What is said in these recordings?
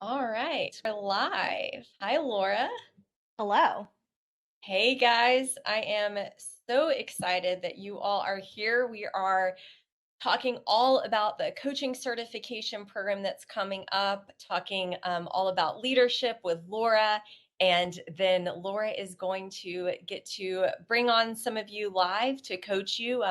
All right, we're live. Hi, Laura. Hello. Hey, guys. I am so excited that you all are here. We are talking all about the coaching certification program that's coming up, talking all about leadership with Laura. And then Laura is going to get to bring on some of you live to coach you.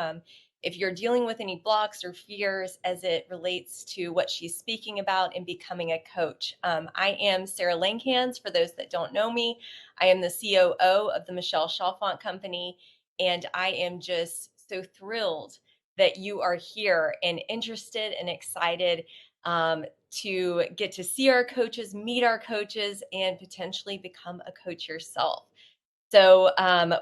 If you're dealing with any blocks or fears as it relates to what she's speaking about and becoming a coach. I am Sarah Langhans. For those that don't know me, I am the COO of the Michelle Chalfant Company, and I am just so thrilled that you are here and interested and excited to get to see our coaches, meet our coaches, and potentially become a coach yourself. So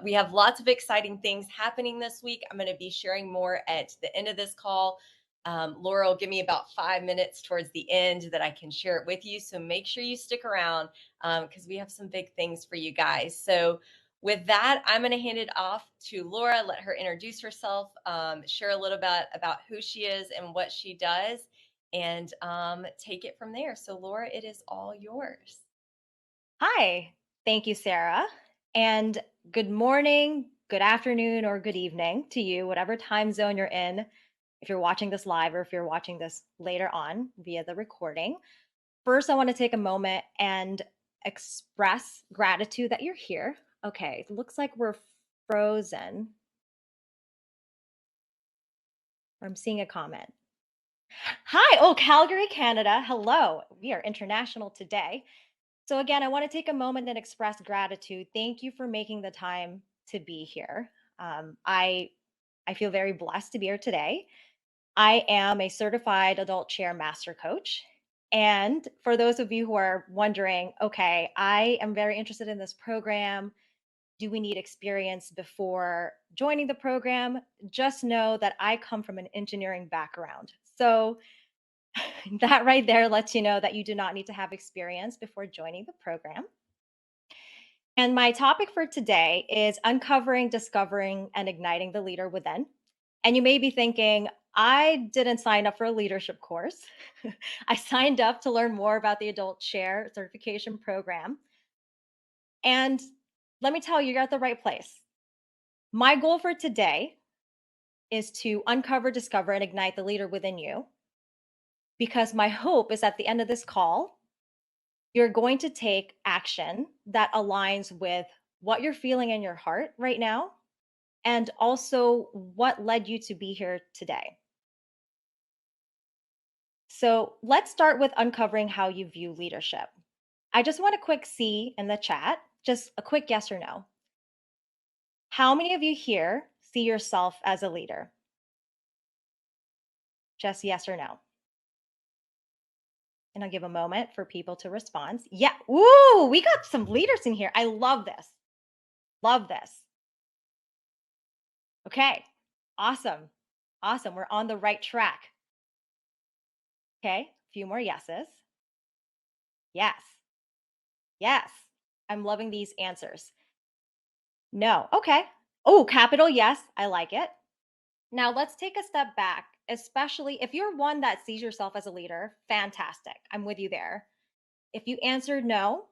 we have lots of exciting things happening this week. I'm going to be sharing more at the end of this call. Laura will give me about 5 minutes towards the end that I can share it with you. So make sure you stick around because we have some big things for you guys. So with that, I'm going to hand it off to Laura, let her introduce herself, share a little bit about who she is and what she does, and take it from there. So Laura, it is all yours. Hi. Thank you, Sarah. And good morning, good afternoon, or good evening to you, whatever time zone you're in, if you're watching this live or if you're watching this later on via the recording. First, I want to take a moment and express gratitude that you're here. Okay, it looks like we're frozen. I'm seeing a comment. Hi. Oh, Calgary, Canada. Hello. We are international today. So again, I want to take a moment and express gratitude. Thank you for making the time to be here. I feel very blessed to be here today. I am a certified adult chair master coach. And for those of you who are wondering, okay, I am very interested in this program. Do we need experience before joining the program? Just know that I come from an engineering background. So that right there lets you know that you do not need to have experience before joining the program. And my topic for today is uncovering, discovering, and igniting the leader within. And you may be thinking, I didn't sign up for a leadership course. I signed up to learn more about the adult chair certification program. And let me tell you, you're at the right place. My goal for today is to uncover, discover, and ignite the leader within you. Because my hope is at the end of this call, you're going to take action that aligns with what you're feeling in your heart right now and also what led you to be here today. So let's start with uncovering how you view leadership. I just want a quick see in the chat, just a quick yes or no. How many of you here see yourself as a leader? Just yes or no. And I'll give a moment for people to respond. Yeah. Ooh, we got some leaders in here. I love this. Love this. Okay. Awesome. Awesome. We're on the right track. Okay. A few more yeses. Yes. Yes. I'm loving these answers. No. Okay. Oh, capital yes. I like it. Now let's take a step back, especially if you're one that sees yourself as a leader. Fantastic. I'm with you there. If you answered no,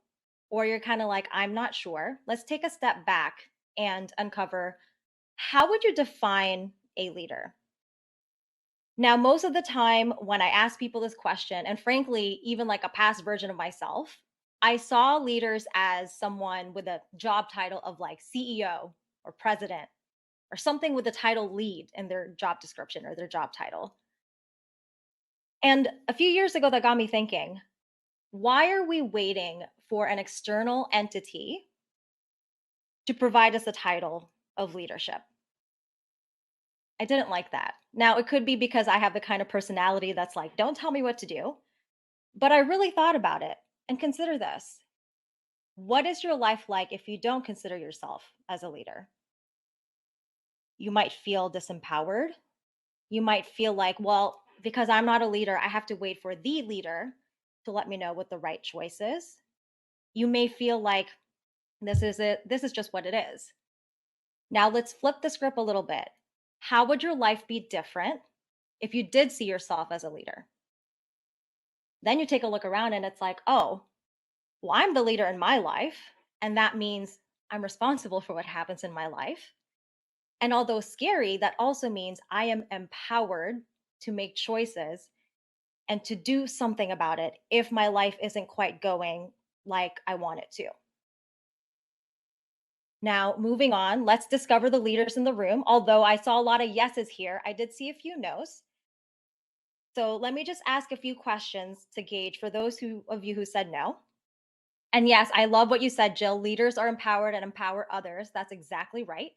or you're kind of like, I'm not sure, let's take a step back and uncover how would you define a leader? Now, most of the time when I ask people this question, and frankly, even like a past version of myself, I saw leaders as someone with a job title of like CEO or president or something with the title lead in their job description or their job title. And a few years ago, that got me thinking, why are we waiting for an external entity to provide us a title of leadership? I didn't like that. Now, it could be because I have the kind of personality that's like, don't tell me what to do. But I really thought about it and consider this. What is your life like if you don't consider yourself as a leader? You might feel disempowered. You might feel like, well, because I'm not a leader, I have to wait for the leader to let me know what the right choice is. You may feel like this is it, this is just what it is. Now let's flip the script a little bit. How would your life be different if you did see yourself as a leader? Then you take a look around and it's like, oh, well, I'm the leader in my life. And that means I'm responsible for what happens in my life. And although scary, that also means I am empowered to make choices and to do something about it if my life isn't quite going like I want it to. Now, moving on, let's discover the leaders in the room. Although I saw a lot of yeses here, I did see a few nos. So let me just ask a few questions to gauge for those of you who said no. And yes, I love what you said, Jill. Leaders are empowered and empower others. That's exactly right.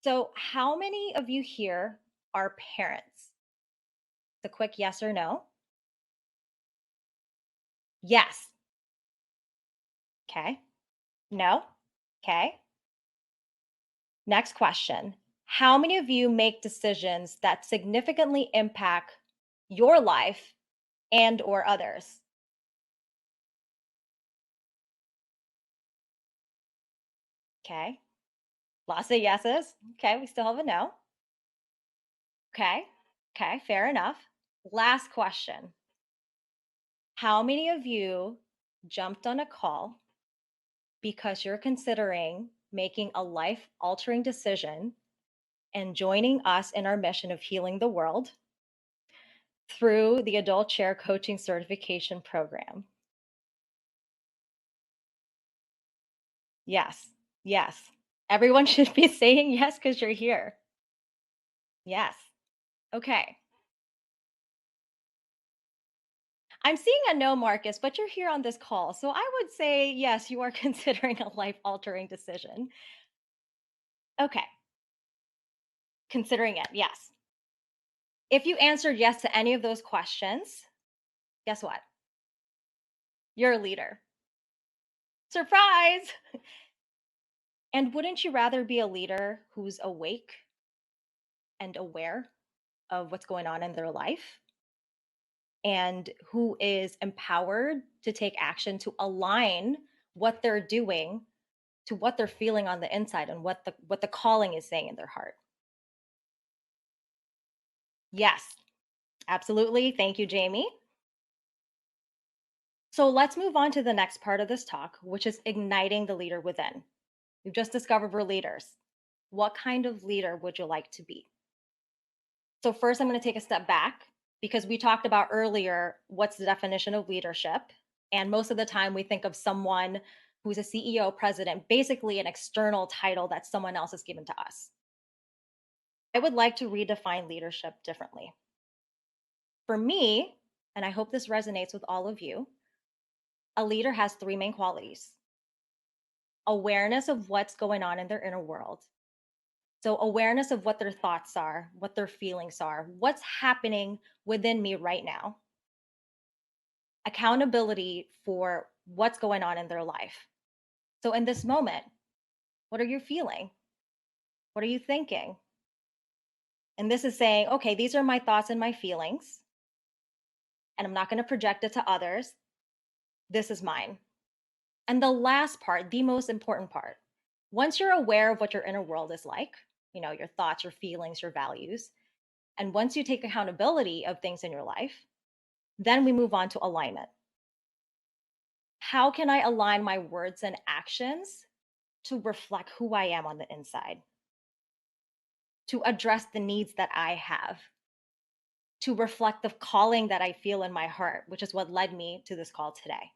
So, how many of you here are parents? The quick yes or no. Yes. Okay. No. Okay. Next question. How many of you make decisions that significantly impact your life and or others? Okay. Lots of yeses. Okay, we still have a no. Okay. Okay, fair enough. Last question. How many of you jumped on a call because you're considering making a life altering decision and joining us in our mission of healing the world through the Adult Chair Coaching Certification Program? Yes. Yes. Everyone should be saying yes because you're here. Yes. Okay. I'm seeing a no, Marcus, but you're here on this call. So I would say, yes, you are considering a life altering decision. Okay. Considering it, yes. If you answered yes to any of those questions, guess what? You're a leader. Surprise! And wouldn't you rather be a leader who's awake and aware of what's going on in their life and who is empowered to take action to align what they're doing to what they're feeling on the inside and what the calling is saying in their heart? Yes, absolutely. Thank you, Jamie. So let's move on to the next part of this talk, which is igniting the leader within. We've just discovered we're leaders. What kind of leader would you like to be? So, first, I'm going to take a step back because we talked about earlier what's the definition of leadership. And most of the time, we think of someone who's a CEO, president, basically an external title that someone else has given to us. I would like to redefine leadership differently. For me, and I hope this resonates with all of you, a leader has three main qualities: awareness of what's going on in their inner world. So, awareness of what their thoughts are, what their feelings are, what's happening within me right now. Accountability for what's going on in their life. So, in this moment, what are you feeling? What are you thinking? And this is saying, okay, these are my thoughts and my feelings, and I'm not going to project it to others. This is mine. And the last part, the most important part, once you're aware of what your inner world is like, your thoughts, your feelings, your values, and once you take accountability of things in your life, then we move on to alignment. How can I align my words and actions to reflect who I am on the inside, to address the needs that I have, to reflect the calling that I feel in my heart, which is what led me to this call today?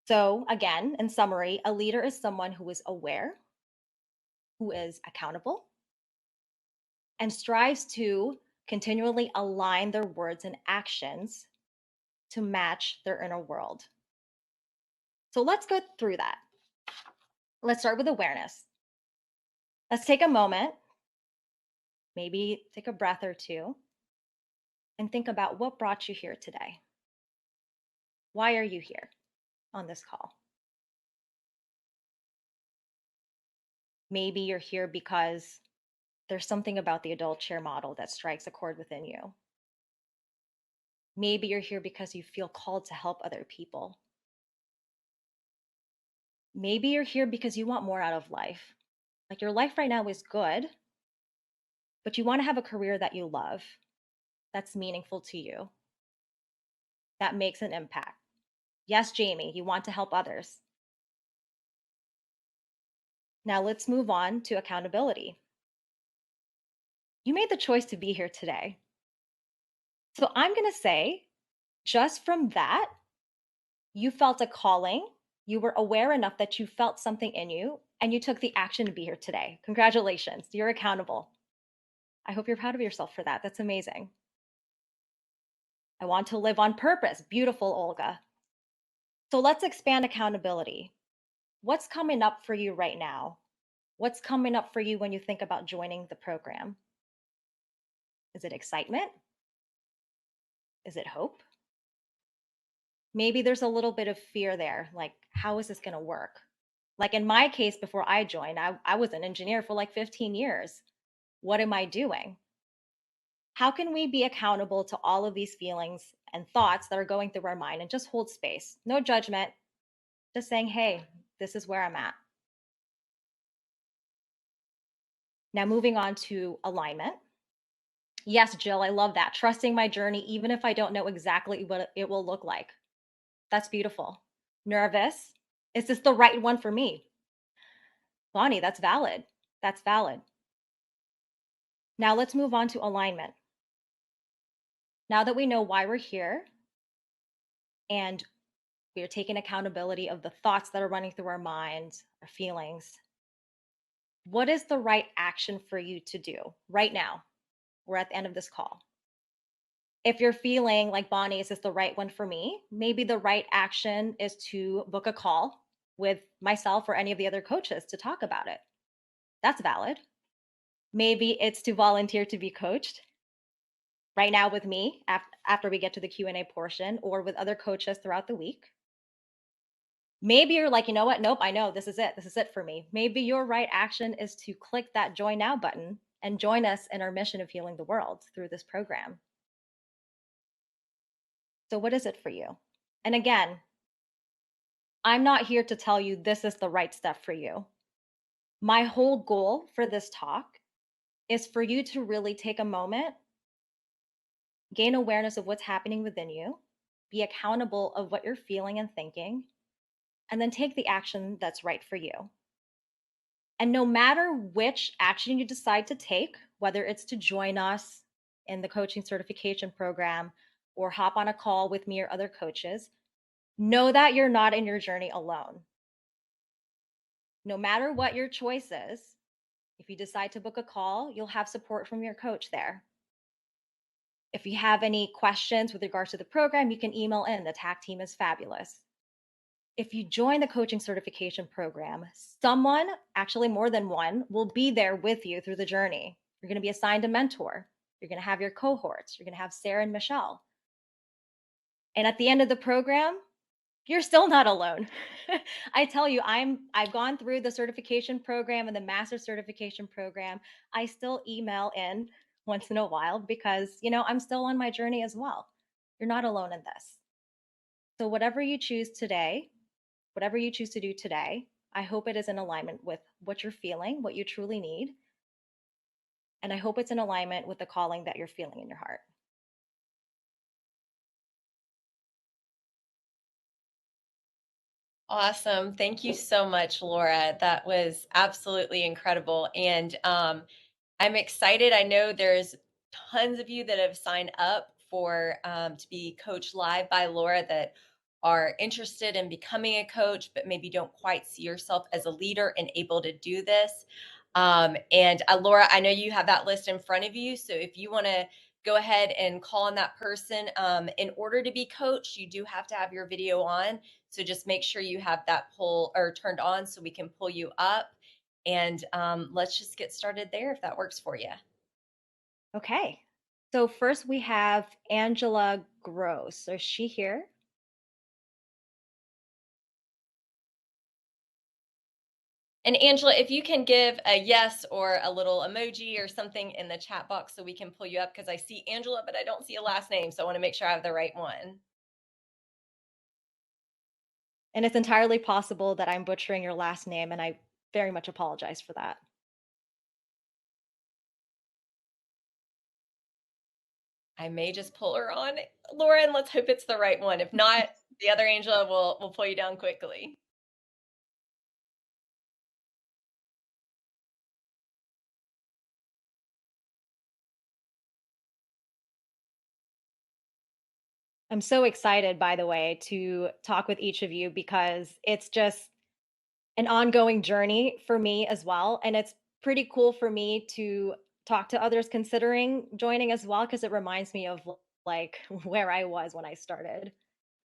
So, again, in summary, a leader is someone who is aware, who is accountable, and strives to continually align their words and actions to match their inner world. So, let's go through that. Let's start with awareness. Let's take a moment, maybe take a breath or two, and think about what brought you here today. Why are you here on this call? Maybe you're here because there's something about the adult chair model that strikes a chord within you. Maybe you're here because you feel called to help other people. Maybe you're here because you want more out of life. Like your life right now is good, but you want to have a career that you love, that's meaningful to you. that makes an impact. Yes, Jamie, you want to help others. Now let's move on to accountability. You made the choice to be here today. So I'm going to say, just from that, you felt a calling. You were aware enough that you felt something in you and you took the action to be here today. Congratulations. You're accountable. I hope you're proud of yourself for that. That's amazing. I want to live on purpose. Beautiful, Olga. So let's expand accountability. What's coming up for you right now? What's coming up for you when you think about joining the program? Is it excitement? Is it hope? Maybe there's a little bit of fear there. Like, how is this going to work? Like in my case, before I joined, I was an engineer for like 15 years. What am I doing? How can we be accountable to all of these feelings and thoughts that are going through our mind and just hold space? No judgment, just saying, hey, this is where I'm at. Now, moving on to alignment. Yes, Jill, I love that. Trusting my journey, even if I don't know exactly what it will look like. That's beautiful. Nervous. Is this the right one for me? Bonnie, that's valid. That's valid. Now let's move on to alignment. Now that we know why we're here and we are taking accountability of the thoughts that are running through our minds, our feelings, what is the right action for you to do right now? We're at the end of this call. If you're feeling like, Bonnie, is this the right one for me? Maybe the right action is to book a call with myself or any of the other coaches to talk about it. That's valid. Maybe it's to volunteer to be coached right now with me after we get to the Q&A portion, or with other coaches throughout the week. Maybe you're like, you know what? Nope, I know this is it. This is it for me. Maybe your right action is to click that join now button and join us in our mission of healing the world through this program. So, what is it for you? And again, I'm not here to tell you this is the right step for you. My whole goal for this talk is for you to really take a moment, gain awareness of what's happening within you, be accountable of what you're feeling and thinking, and then take the action that's right for you. And no matter which action you decide to take, whether it's to join us in the coaching certification program or hop on a call with me or other coaches, know that you're not in your journey alone. No matter what your choice is, if you decide to book a call, you'll have support from your coach there. If you have any questions with regards to the program, you can email in. The TAC team is fabulous. If you join the coaching certification program, someone, actually more than one, will be there with you through the journey. You're going to be assigned a mentor. You're going to have your cohorts. You're going to have Sarah and Michelle. And at the end of the program, you're still not alone. I tell you, I've gone through the certification program and the master certification program. I still email in once in a while because, I'm still on my journey as well. You're not alone in this. So whatever you choose today, whatever you choose to do today, I hope it is in alignment with what you're feeling, what you truly need. And I hope it's in alignment with the calling that you're feeling in your heart. Awesome. Thank you so much, Laura. That was absolutely incredible. And I'm excited. I know there's tons of you that have signed up for to be coached live by Laura that are interested in becoming a coach, but maybe don't quite see yourself as a leader and able to do this. And Laura, I know you have that list in front of you. So if you want to go ahead and call on that person, in order to be coached, you do have to have your video on. So just make sure you have that pull or turned on so we can pull you up. And let's just get started there if that works for you. Okay. So first we have Angela Gross. Is she here? And Angela, if you can give a yes or a little emoji or something in the chat box so we can pull you up, because I see Angela, but I don't see a last name. So I want to make sure I have the right one. And it's entirely possible that I'm butchering your last name, and I very much apologize for that. I may just pull her on, Laura, and let's hope it's the right one. If not, the other Angela will pull you down quickly. I'm so excited, by the way, to talk with each of you because it's just an ongoing journey for me as well. And it's pretty cool for me to talk to others considering joining as well because it reminds me of like where I was when I started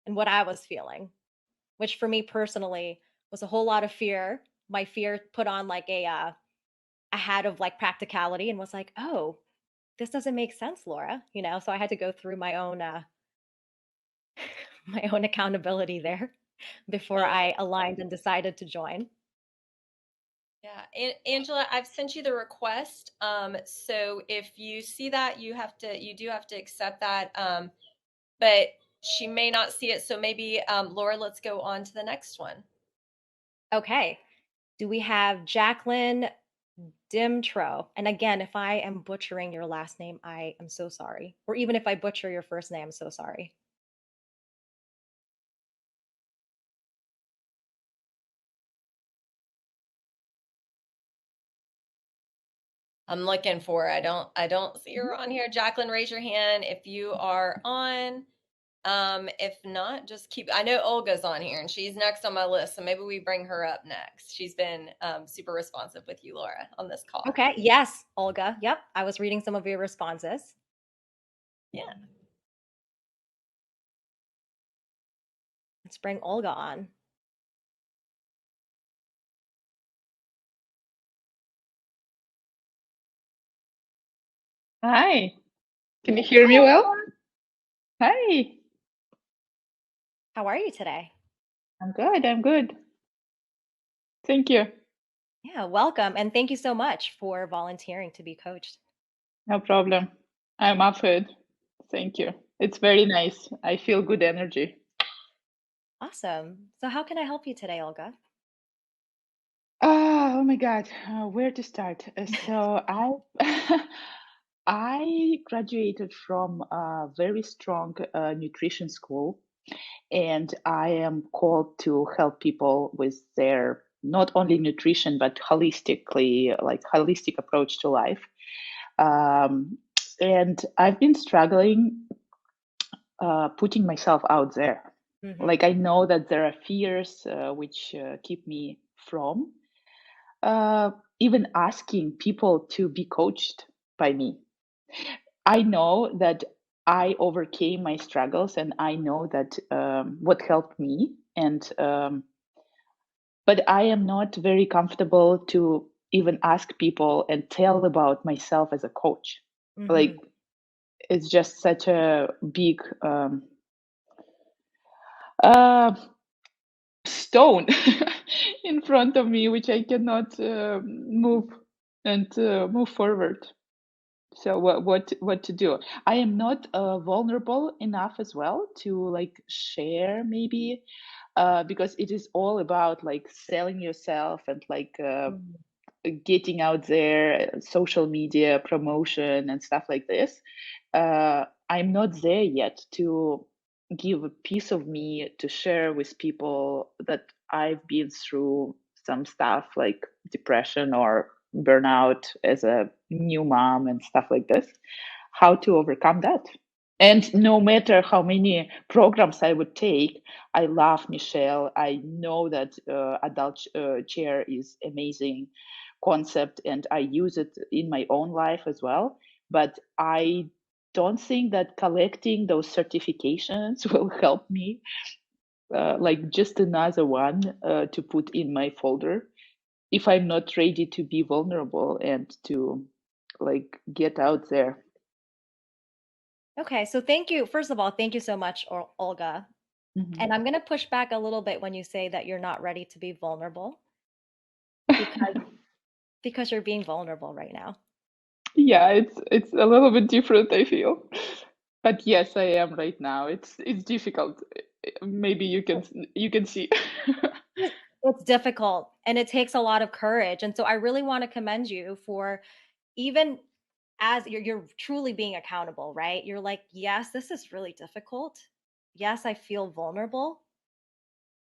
and what I was feeling, which for me personally was a whole lot of fear. My fear put on like a hat of like practicality and was like, oh, this doesn't make sense, Laura. So I had to go through my own my own accountability there before Oh, I aligned and decided to join. yeah. Angela, I've sent you the request. So if you see that, you do have to accept that. But she may not see it. So maybe, Laura, let's go on to the next one. Okay. Do we have Jacqueline Dimtro? And again, if I am butchering your last name, I am so sorry. Or even if I butcher your first name, I'm so sorry. I'm looking for her. I don't see Mhm. her on here. Jacqueline, raise your hand if you are on. If not, just keep. I know Olga's on here and she's next on my list, so maybe we bring her up next. She's been super responsive with you, Laura, on this call. Okay. Yes, Olga. Yep. I was reading some of your responses. Yeah. Let's bring Olga on. Hi, can you hear me Hi, well? Olga. Hi, How are you today? I'm good. I'm good. Thank you. Yeah, welcome. And thank you so much for volunteering to be coached. No problem. I'm up for it. Thank you. It's very nice. I feel good energy. Awesome. So, how can I help you today, Olga? Oh my God, where to start? I I graduated from a very strong nutrition school, and I am called to help people with their not only nutrition but holistic approach to life. Um, and I've been struggling putting myself out there. Hmm. Like I know that there are fears which keep me from uh, even asking people to be coached by me. I know that I overcame my struggles, and I know that what helped me, and but I am not very comfortable to even ask people and tell about myself as a coach. Like Hmm. it's just such a big uh, stone in front of me, which I cannot move and move forward. So what to do? I am not vulnerable enough as well to like share maybe because it is all about like selling yourself and like getting out there, social media promotion and stuff like this. I'm not there yet to give a piece of me to share with people that I've been through some stuff like depression or burnout as a new mom and stuff like this, how to overcome that. And no matter how many programs I would take, I love Michelle. I know that adult chair is amazing concept, and I use it in my own life as well. But I don't think that collecting those certifications will help me. Like just another one to put in my folder if I'm not ready to be vulnerable and to like get out there. Okay, so thank you. First of all, thank you so much, Olga. Mhm. And I'm going to push back a little bit when you say that you're not ready to be vulnerable because you're being vulnerable right now. Yeah, it's a little bit different, I feel. But yes, I am right now. It's difficult. Maybe you can see. It's difficult and it takes a lot of courage. And so I really want to commend you for even as you're truly being accountable, right? You're like, yes, this is really difficult. Yes, I feel vulnerable.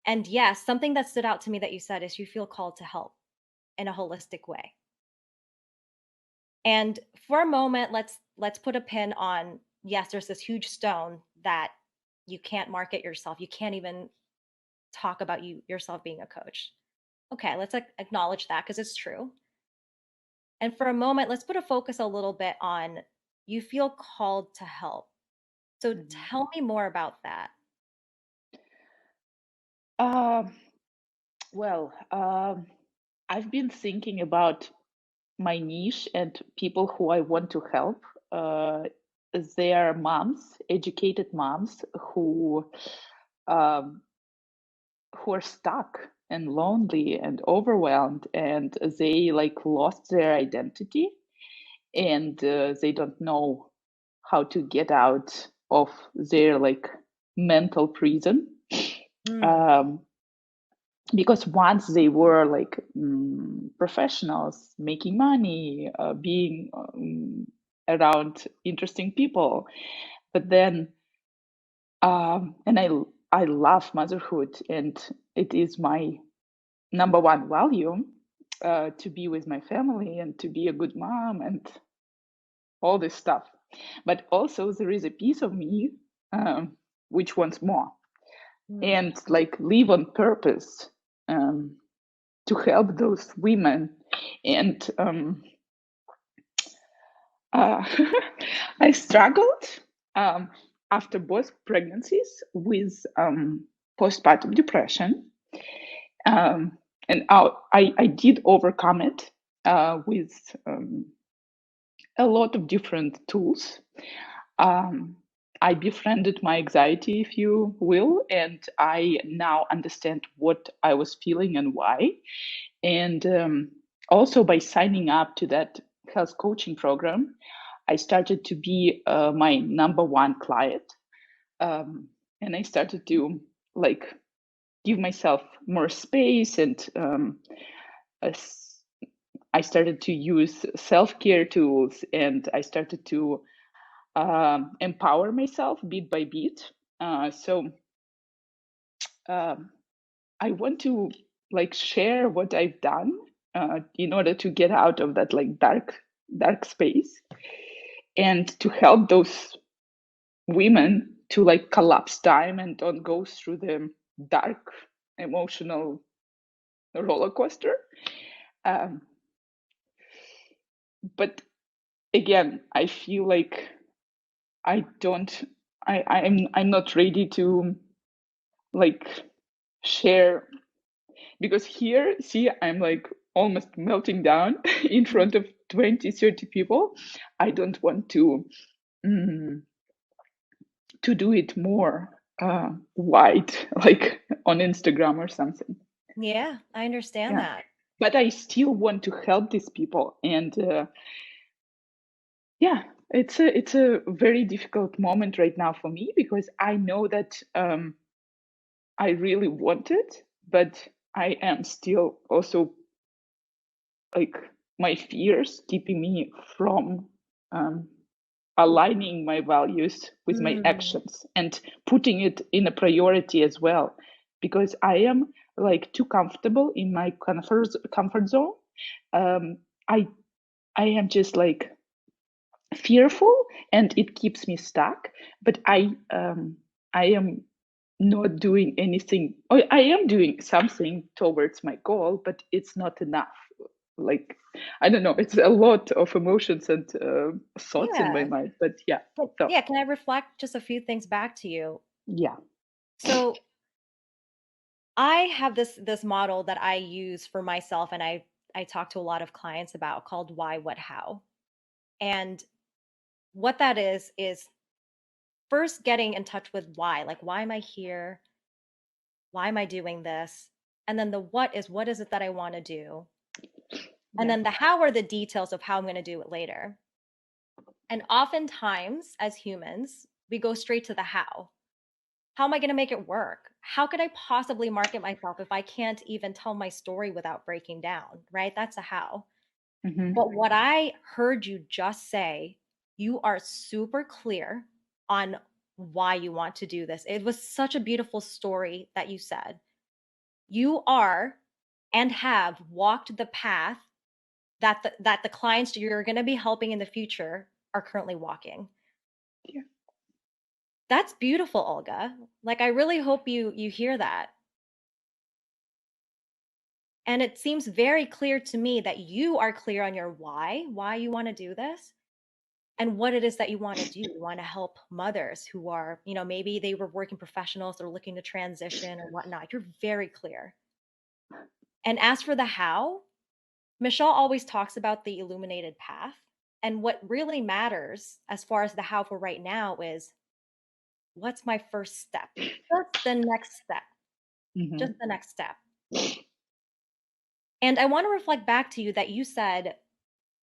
And yes, something that stood out to me that you said is you feel called to help in a holistic way. And for a moment, let's put a pin on, yes, there's this huge stone that you can't market yourself. You can't even talk about yourself being a coach. Okay, let's acknowledge that because it's true. And for a moment, let's put a focus a little bit on you feel called to help. So Mhm. tell me more about that. Um, well, I've been thinking about my niche and people who I want to help. Uh, they are moms, educated moms um, who are stuck and lonely and overwhelmed, and they like lost their identity, and they don't know how to get out of their like mental prison. Mm, Um, because once they were like professionals making money, being around interesting people, but then and I love motherhood, and it is my number one value, to be with my family and to be a good mom and all this stuff. But also there is a piece of me which wants more mm, and like live on purpose, um, to help those women. And uh, I struggled um, after both pregnancies with postpartum depression. And I did overcome it with a lot of different tools. Um, I befriended my anxiety, if you will, and I now understand what I was feeling and why. And also by signing up to that health coaching program, I started to be my number one client. And I started to like give myself more space, and I started to use self-care tools, and I started to empower myself bit by bit. So um, I want to like share what I've done in order to get out of that like dark space, and to help those women to like collapse time and don't go through the dark emotional roller coaster. Um, but again, I feel like I don't. I'm not ready to like share, because here, see, I'm like almost melting down in mm. front of 20, 30 people. I don't want mm, to do it more wide, like on Instagram or something. Yeah, I understand Yeah, that. but I still want to help these people. And yeah, it's a very difficult moment right now for me, because I know that I really want it, but I am still also like my fears keeping me from um, aligning my values with my Mm, actions and putting it in a priority as well, because I am like too comfortable in my comfort zone. um, i I am just like fearful, and it keeps me stuck. But I am not doing anything. I am doing something towards my goal, but it's not enough. Like, I don't know, it's a lot of emotions and thoughts in my yeah. mind. But yeah, But so yeah, can I reflect just a few things back to you? yeah. So I have this model that I use for myself and I talk to a lot of clients about called why, what, how. And what that is first getting in touch with why. Like why am I here? Why am I doing this? And then the what is it that I want to do? And Yeah. then the how are the details of how I'm going to do it later. And oftentimes as humans, we go straight to the how. How am I going to make it work? How could I possibly market myself if I can't even tell my story without breaking down, right? That's a how. But what I heard you just say, you are super clear on why you want to do this. It was such a beautiful story that you said. You are and have walked the path that the clients you're going to be helping in the future are currently walking. Yeah. That's beautiful, Olga. Like I really hope you hear that. And it seems very clear to me that you are clear on your why you want to do this and what it is that you want to do. You want to help mothers who are, maybe they were working professionals, they're looking to transition or whatnot. You're very clear. And as for the how, Michelle always talks about the illuminated path. And what really matters as far as the how for right now is what's my first step? Just the next step. Just the next step. And I want to reflect back to you that you said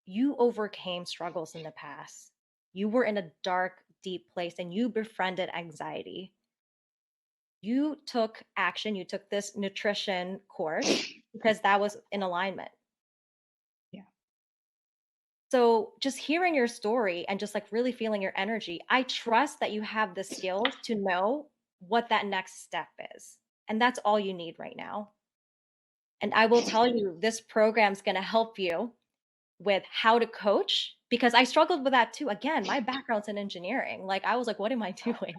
you overcame struggles in the past. You were in a dark, deep place and you befriended anxiety. You took action, you took this nutrition course because that was in alignment. Yeah. So, just hearing your story and just like really feeling your energy, I trust that you have the skills to know what that next step is. And that's all you need right now. And I will tell you, this program's going to help you with how to coach because I struggled with that too. Again, my background's in engineering. Like I was like, what am I doing?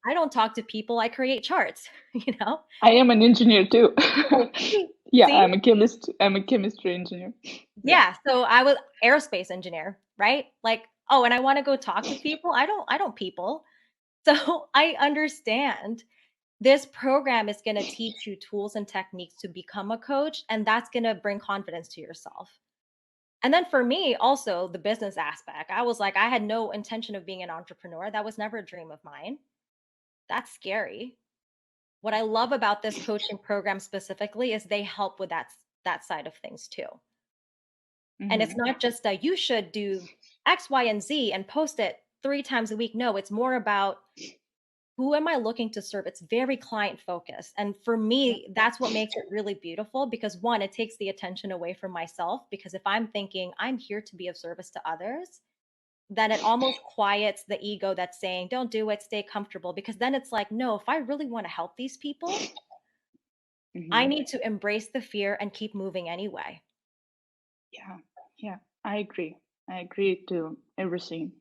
I don't talk to people, I create charts, you know? I am an engineer too. Oh, see? Yeah, See? I'm a chemist. I'm a chemistry engineer. Yeah. Yeah, so I was aerospace engineer, right? Like, oh, and I want to go talk to people. I don't people. So I understand this program is going to teach you tools and techniques to become a coach, and that's going to bring confidence to yourself. And then for me, also the business aspect, I was like, I had no intention of being an entrepreneur. That was never a dream of mine. That's scary. What I love about this coaching program specifically is they help with that side of things too. And it's not just that you should do X, Y, and Z and post it 3 times a week. No, it's more about who am I looking to serve? It's very client focused. And for me, that's what makes it really beautiful because one, it takes the attention away from myself. Because if I'm thinking I'm here to be of service to others, then it almost quiets the ego that's saying, don't do it, stay comfortable. Because then it's like, no, if I really want to help these people, I need to embrace the fear and keep moving anyway. Yeah. Yeah. I agree. I agree to everything.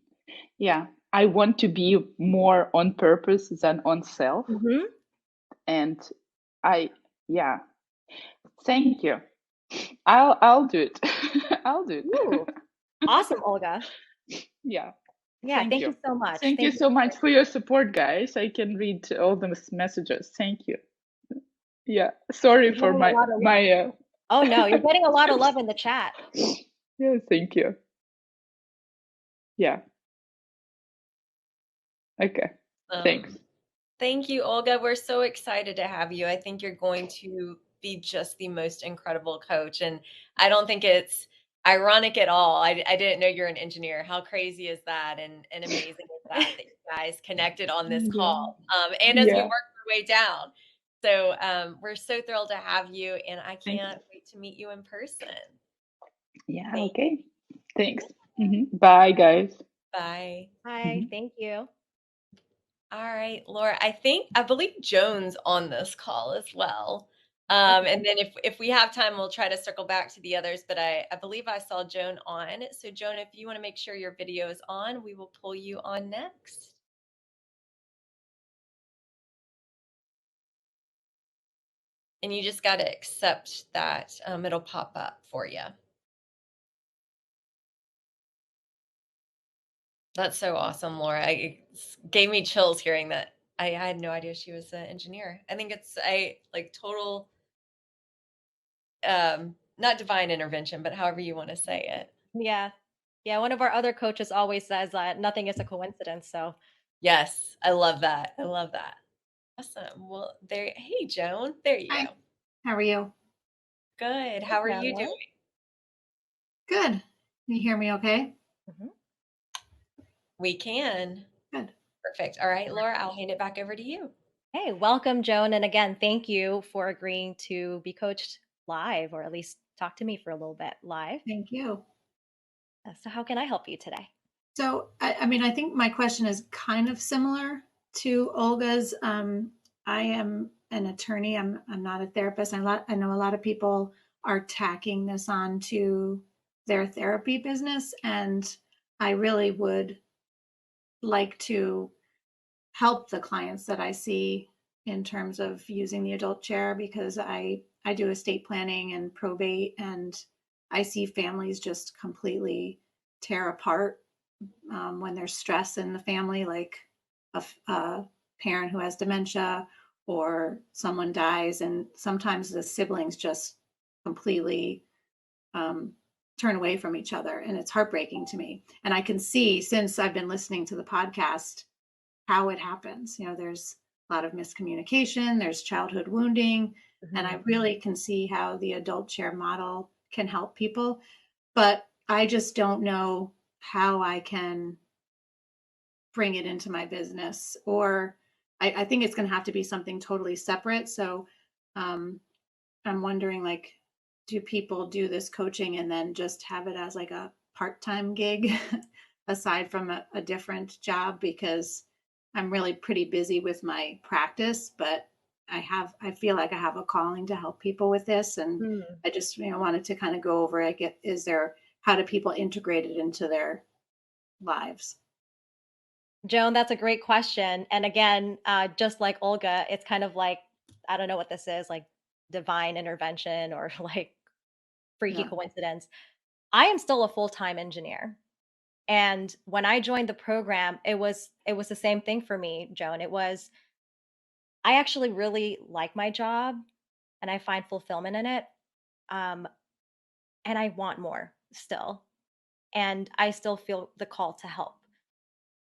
Yeah. I want to be more on purpose than on self. And yeah. Thank you. I'll do it. I'll do it. Ooh, awesome, Olga. Yeah. Yeah, Thank thank you. you so much. Thank you Thank you. so much for your support, guys. I can read all the messages. Thank you. Yeah. Sorry You're for getting a lot of love. my Oh no, you're getting a lot of love in the chat. yeah, thank you. Yeah. Okay. Thanks. Thank you, Olga. We're so excited to have you. I think you're going to be just the most incredible coach. And I don't think it's ironic at all. I didn't know you're an engineer. How crazy is that? And amazing is that you guys connected on this Yeah. call. And as we Yeah. work our way down. So we're so thrilled to have you. And I Thanks. can't wait to meet you in person. Yeah. Okay. Thanks. Bye, guys. Bye. Hi, thank you. All right, Laura, I believe Joan's on this call as well. And then if we have time, we'll try to circle back to the others, but I believe I saw Joan on. So Joan, if you want to make sure your video is on, we will pull you on next. And you just got to accept that it'll pop up for you. That's so awesome, Laura. It gave me chills hearing that. I had no idea she was an engineer. I think it's a like total not divine intervention, but however you want to say it. Yeah. Yeah, one of our other coaches always says that nothing is a coincidence, so. Yes, I love that. I love that. Awesome. Well, hey, Joan, there you Hi. go. How are you? Good. How are you doing? Good. Can you hear me okay? We can. Good. Perfect. All right, Laura, I'll hand it back over to you. Hey, welcome, Joan. And again, thank you for agreeing to be coached live or at least talk to me for a little bit live. Thank you. So how can I help you today? So, I mean, I think my question is kind of similar to Olga's. I am an attorney. I'm not a therapist. I know a lot of people are tacking this on to their therapy business, and I really would like to help the clients that I see in terms of using the adult chair because I do estate planning and probate, and I see families just completely tear apart when there's stress in the family, like a parent who has dementia or someone dies, and sometimes the siblings just completely um, turn away from each other, and it's heartbreaking to me. And I can see since I've been listening to the podcast how it happens. There's a lot of miscommunication, there's childhood wounding, and I really can see how the adult chair model can help people. But I just don't know how I can bring it into my business, or I think it's going to have to be something totally separate. So um, I'm wondering, like, do people do this coaching and then just have it as like a part-time gig aside from a different job? Because I'm really pretty busy with my practice, but I feel like I have a calling to help people with this. And Mhm. I just, wanted to kind of go over it. How do people integrate it into their lives? Joan, that's a great question. And again, just like Olga, it's kind of like, I don't know what this is, like divine intervention or like freaky Yeah. coincidence. I am still a full-time engineer. And when I joined the program, it was the same thing for me, Joan. It was I actually really like my job and I find fulfillment in it. Um, and I want more still. And I still feel the call to help.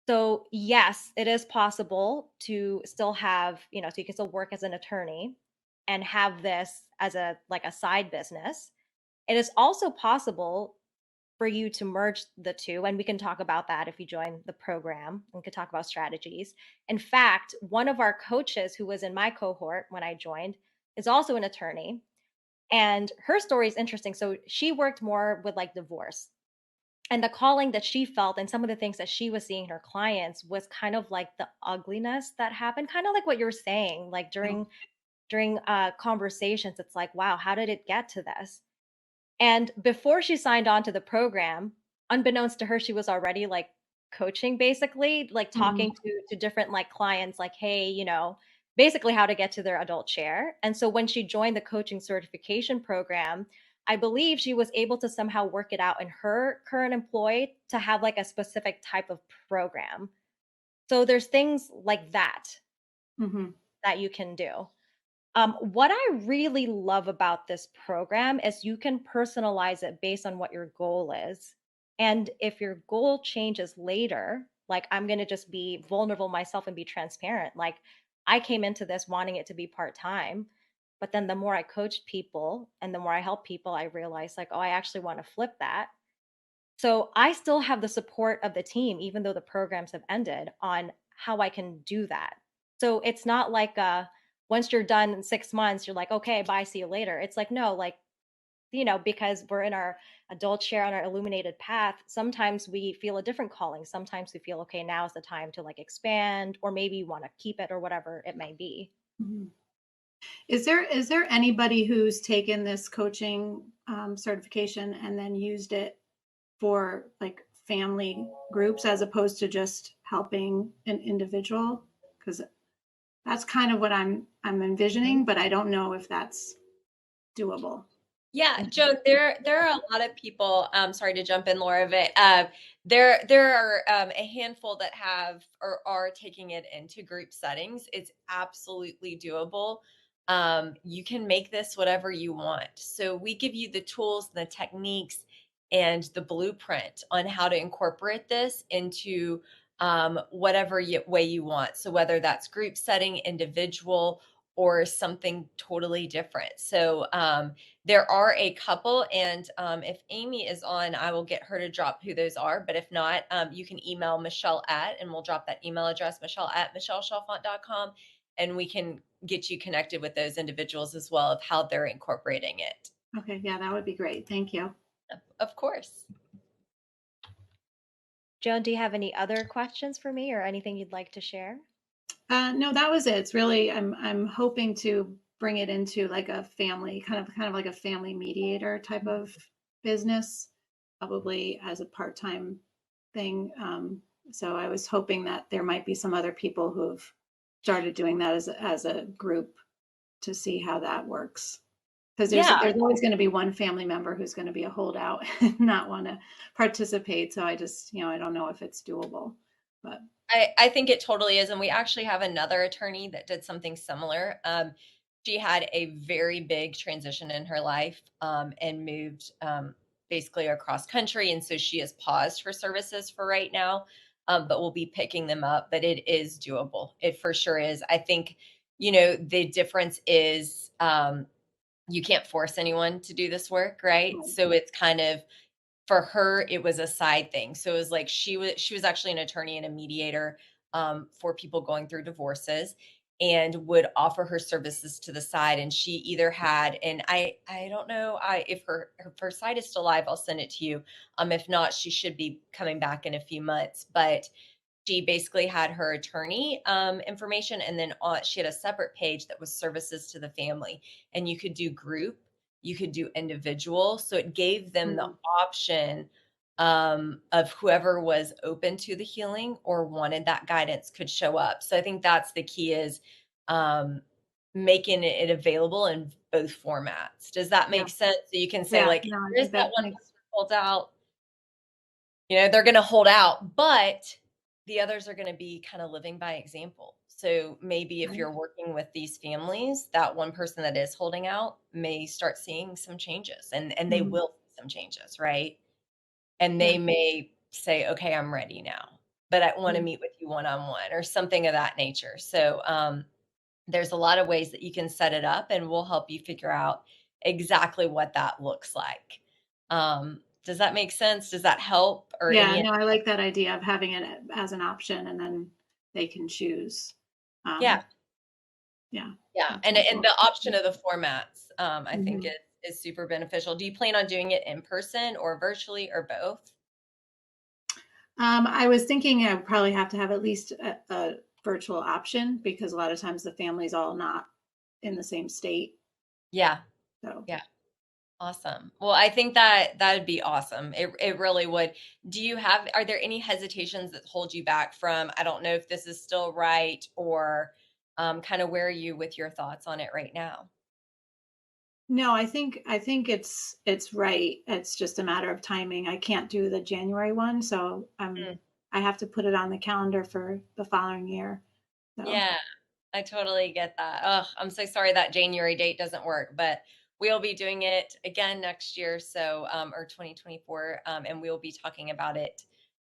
So, yes, it is possible to still have, so you can still work as an attorney and have this as a side business. It is also possible for you to merge the two, and we can talk about that if you join the program. We could talk about strategies. In fact, one of our coaches who was in my cohort when I joined is also an attorney, and her story is interesting. So she worked more with like divorce, and the calling that she felt and some of the things that she was seeing in her clients was kind of like the ugliness that happened, kind of like what you're saying, like during conversations. It's like, wow, how did it get to this? And before she signed on to the program, unbeknownst to her, she was already like coaching, basically, like Mhm. talking to different like clients, like, hey, basically how to get to their adult chair. And so when she joined the coaching certification program, I believe she was able to somehow work it out in her current employ to have like a specific type of program. So there's things like Mhm. that you can do. What I really love about this program is you can personalize it based on what your goal is. And if your goal changes later, like I'm going to just be vulnerable myself and be transparent. Like I came into this wanting it to be part time, but then the more I coached people and the more I help people, I realized like, oh, I actually want to flip that. So I still have the support of the team, even though the programs have ended, on how I can do that. So it's not like once you're done in 6 months, you're like, okay, bye, see you later. It's like, no, like, because we're in our adult share on our illuminated path, sometimes we feel a different calling. Sometimes we feel, okay, now is the time to like expand, or maybe you want to keep it or whatever it may be. Mhm. Is there anybody who's taken this coaching certification and then used it for like family groups as opposed to just helping an individual? Because that's kind of what I'm Mhm. envisioning, but I don't know if that's doable. Yeah, Joe, there are a lot of people. Sorry to jump in, Laura, but there are a handful that have or are taking it into group settings. It's absolutely doable. You can make this whatever you want. So we give you the tools, the techniques, and the blueprint on how to incorporate this into whatever way you want. So whether that's group setting, individual, or something totally different. So there are a couple, and if Amy is on, I will get her to drop who those are. But if not, you can email Michelle and we'll drop that email address, michelle@michellechalfont.com, and we can get you connected with those individuals as well of how they're incorporating it. Okay, yeah, that would be great. Thank you. Of course. Joan, do you have any other questions for me or anything you'd like to share? No, that was it. It's really I'm hoping to bring it into like a family kind of like a family mediator type of business, probably as a part-time thing. So I was hoping that there might be some other people who've started doing that as a group to see how that works. Because Yeah, there's always going to be one family member who's going to be a holdout and not want to participate. So I just, I don't know if it's doable, but I think it totally is. And we actually have another attorney that did something similar. She had a very big transition in her life and moved basically across country. And so she has paused her services for right now, but we'll be picking them up. But it is doable. It for sure is. I think, the difference is you can't force anyone to do this work, right? So it's kind of, for her it was a side thing. So it was like she was actually an attorney and a mediator for people going through divorces, and would offer her services to the side. And she either had, and I don't know, if her site is still live, I'll send it to you. If not, she should be coming back in a few months. But she basically had her attorney information, and then she had a separate page that was services to the family. And you could do group, you could do individual. So it gave them the option of whoever was open to the healing or wanted that guidance could show up. So I think that's the key, is making it available in both formats. Does that yeah, make sense? So you can say, yeah, like, no, I here's think that that one makes person who holds out, they're going to hold out, but the others are going to be kind of living by example. So maybe if right. you're working with these families, that one person that is holding out may start seeing some changes, and they Mhm. will see some changes, right? And Yeah, they may say, okay, I'm ready now, but I want to yeah, meet with you one-on-one or something of that nature. So there's a lot of ways that you can set it up, and we'll help you figure out exactly what that looks like. Does that make sense? Does that help? Or yeah. any? No, I like that idea of having it as an option, and then they can choose. Yeah, Yeah, yeah, that's and helpful. the option of the formats, I think Mhm. is super beneficial. Do you plan on doing it in person or virtually or both? I was thinking I would probably have to have at least a virtual option because a lot of times the family's all not in the same state. Yeah, So yeah, awesome. Well, I think that that'd be awesome. It really would. Are there any hesitations that hold you back from, I don't know if this is still right, or kind of where are you with your thoughts on it right now? no, I think it's right. It's just a matter of timing. I can't do the January one, so I have to put it on the calendar for the following year. So Yeah, I totally get that. Oh, I'm so sorry that January date doesn't work, but we'll be doing it again next year, so or 2024, and we'll be talking about it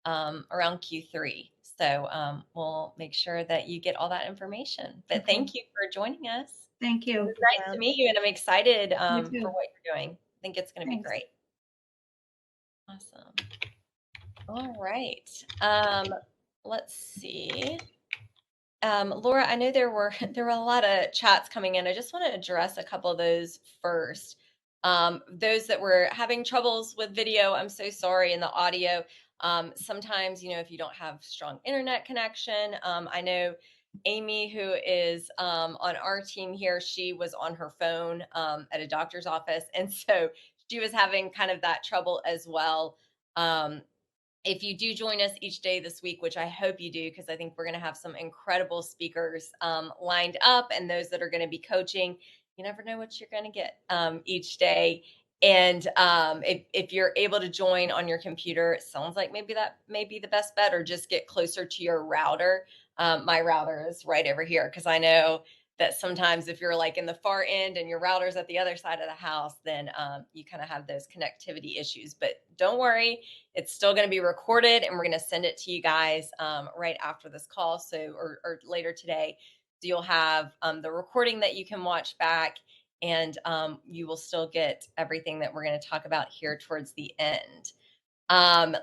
around Q3. So we'll make sure that you get all that information. But okay, thank you for joining us. thank It you. was Thank you, nice to Joan. meet you, and I'm excited You for too. what you're doing. I think it's going to be Thanks. great. Awesome. All right. Let's see. Laura, I know there were a lot of chats coming in. I just want to address a couple of those first. Those that were having troubles with video, I'm so sorry, in the audio. Sometimes, if you don't have strong internet connection, I know Amy, who is on our team here, she was on her phone at a doctor's office, and so she was having kind of that trouble as well. Um, if you do join us each day this week, which I hope you do, because I think we're going to have some incredible speakers lined up, and those that are going to be coaching, you never know what you're going to get each day. And if you're able to join on your computer, it sounds like maybe that may be the best bet, or just get closer to your router. My router is right over here, because I know that sometimes if you're like in the far end and your router's at the other side of the house, then you kind of have those connectivity issues. But don't worry, it's still going to be recorded, and we're going to send it to you guys right after this call. So, or later today. So you'll have the recording that you can watch back, and you will still get everything that we're going to talk about here towards the end.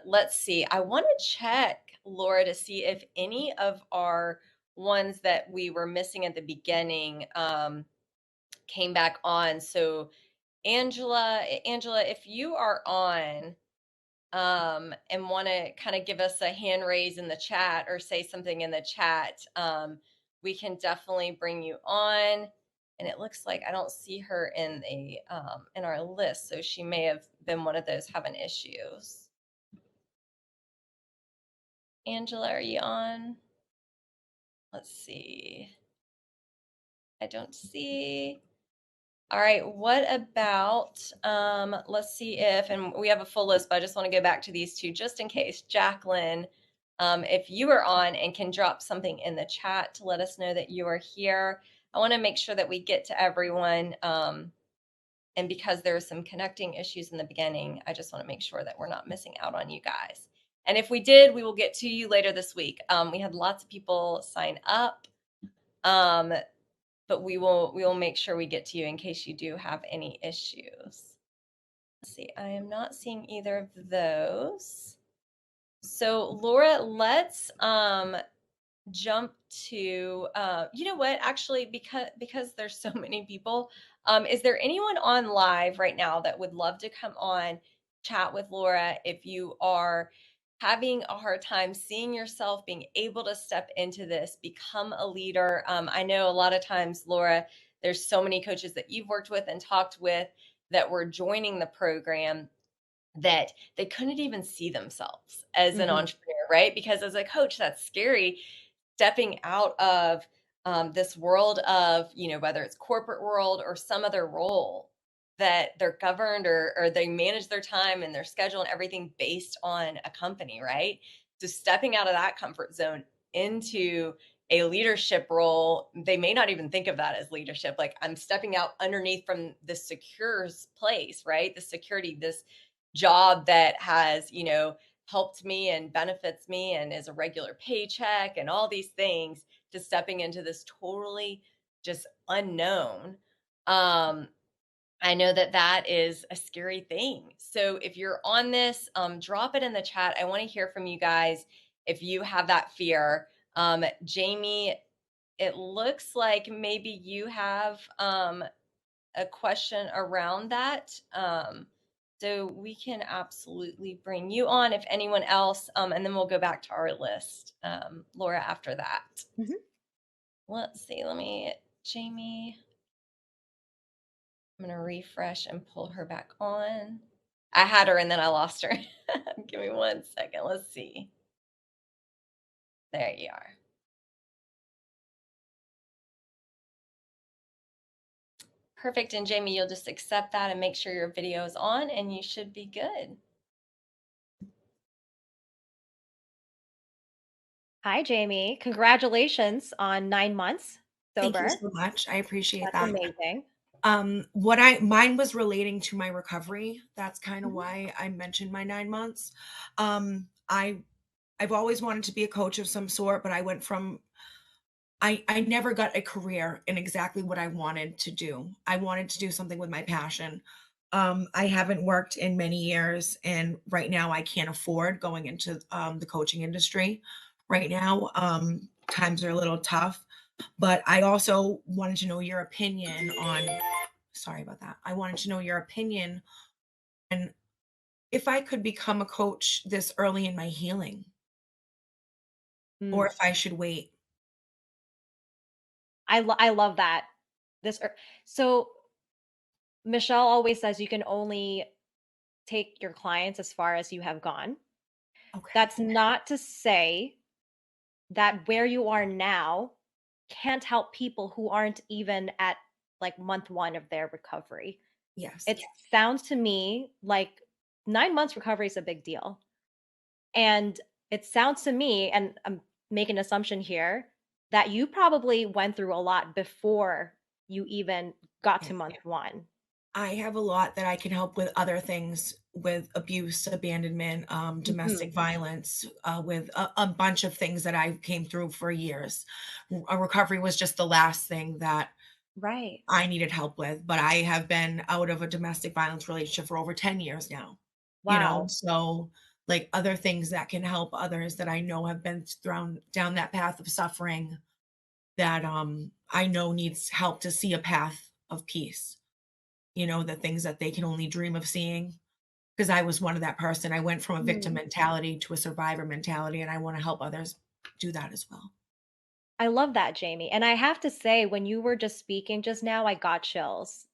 Let's see. I want to check, Laura, to see if any of our ones that we were missing at the beginning came back on. So Angela, if you are on, and want to kind of give us a hand raise in the chat or say something in the chat, we can definitely bring you on. And it looks like I don't see her in our list, so she may have been one of those having issues. Angela, are you on? Let's see. I don't see. All right, what about, let's see and we have a full list, but I just want to go back to these two just in case. Jacqueline, if you are on and can drop something in the chat to let us know that you are here. I want to make sure that we get to everyone. And because there are some connecting issues in the beginning, I just want to make sure that we're not missing out on you guys. And if we did, we will get to you later this week. We had lots of people sign up. But we will make sure we get to you in case you do have any issues. Let's see, I am not seeing either of those. So Laura, let's jump to you know what, actually, because there's so many people, is there anyone on live right now that would love to come on, chat with Laura? If you are having a hard time seeing yourself being able to step into this, become a leader. I know a lot of times, Laura, there's so many coaches that you've worked with and talked with that were joining the program that they couldn't even see themselves as an entrepreneur, right? Because as a coach, that's scary, stepping out of this world of, whether it's corporate world or some other role that they're governed, or they manage their time and their schedule and everything based on a company, right? So stepping out of that comfort zone into a leadership role, they may not even think of that as leadership. Like, I'm stepping out underneath from the secure place, right? The security, this job that has, helped me and benefits me and is a regular paycheck and all these things, to stepping into this totally just unknown. I know that that is a scary thing. So if you're on this, drop it in the chat. I want to hear from you guys if you have that fear. Jamie, it looks like maybe you have a question around that. So we can absolutely bring you on, if anyone else, and then we'll go back to our list, Laura, after that. Let's see, Jamie, I'm going to refresh and pull her back on. I had her and then I lost her. Give me 1 second. Let's see. There you are. Perfect. And Jamie, you'll just accept that and make sure your video is on and you should be good. Hi, Jamie. Congratulations on 9 months sober. Thank you so much. I appreciate That's that. amazing. Mine was relating to my recovery. That's kind of why I mentioned my 9 months. I've always wanted to be a coach of some sort, but I never got a career in exactly what I wanted to do. I wanted to do something with my passion. I haven't worked in many years, and right now I can't afford going into the coaching industry. Right now, times are a little tough, but I also wanted to know your opinion on. Sorry about that. I wanted to know your opinion on if I could become a coach this early in my healing, or if I should wait. I love that. So Michelle always says you can only take your clients as far as you have gone. Okay. That's not to say that where you are now can't help people who aren't even at like month 1 of their recovery. Yes. It sounds to me like 9 months recovery is a big deal. And it sounds to me, and I'm making an assumption here, that you probably went through a lot before you even got to month 1. I have a lot that I can help with, other things, with abuse, abandonment, domestic violence, with a bunch of things that I came through for years. A recovery was just the last thing that Right. I needed help with, but I have been out of a domestic violence relationship for over 10 years now. Wow. So like other things that can help others that I know have been thrown down that path of suffering, that I know needs help to see a path of peace. the things that they can only dream of seeing. Because I was one of that person. I went from a victim Mm. mentality to a survivor mentality, and I want to help others do that as well. I love that, Jamie. And I have to say, when you were just speaking just now, I got chills